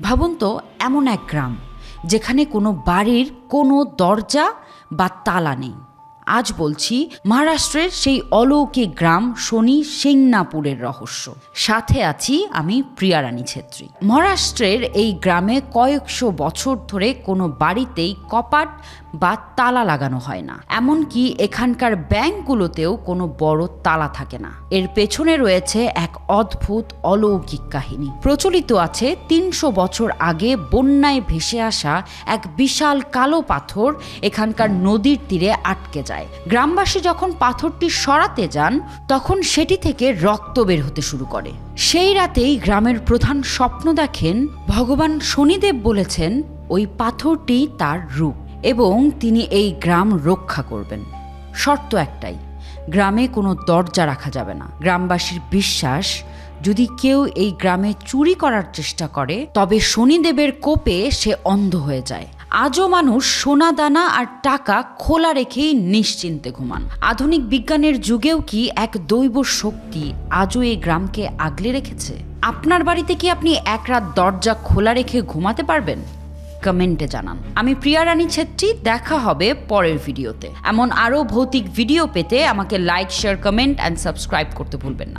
ভাবুন তো, এমন এক গ্রাম যেখানে কোনো বাড়ির কোনো দরজা বা তালা নেই। আজ বলছি মহারাষ্ট্রের সেই অলৌকিক গ্রাম শনি সিংনাপুরের রহস্য। সাথে আছি আমি প্রিয়া রানী ছেত্রী। মহারাষ্ট্রের এই গ্রামে কয়েকশো বছর ধরে কোনো বাড়িতেই কপাট বা তালা লাগানো হয় না। এমনকি এখানকার ব্যাংকগুলোতেও কোনো বড় তালা থাকে না। এর পেছনে রয়েছে এক অদ্ভুত অলৌকিক কাহিনী। প্রচলিত আছে ৩০০ বছর আগে বন্যায় ভেসে আসা এক বিশাল কালো পাথর এখানকার নদীর তীরে আটকে যায়। গ্রামবাসী যখন পাথরটি সরাতে যান তখন সেটি থেকে রক্ত বের হতে শুরু করে। সেই রাতেই গ্রামের প্রধান স্বপ্ন দেখেন ভগবান শনিদেব বলেছেন ওই পাথরটি তার রূপ এবং তিনি এই গ্রাম রক্ষা করবেন। শর্ত একটাই, গ্রামে কোনো দরজা রাখা যাবে না। গ্রামবাসীর বিশ্বাস, যদি কেউ এই গ্রামে চুরি করার চেষ্টা করে তবে শনিদেবের কোপে সে অন্ধ হয়ে যায়। আজও মানুষ সোনা দানা আর টাকা খোলা রেখেই নিশ্চিন্তে ঘুমান। আধুনিক বিজ্ঞানের যুগেও কি এক দৈব শক্তি আজও এই গ্রামকে আগলে রেখেছে? আপনার বাড়িতে কি আপনি এক রাত দরজা খোলা রেখে ঘুমাতে পারবেন? কমেন্টে জানান। আমি প্রিয়া রানী ছেত্রী, দেখা হবে পরের ভিডিওতে। এমন আরও ভৌতিক ভিডিও পেতে আমাকে like, share, comment and subscribe করতে ভুলবেন না।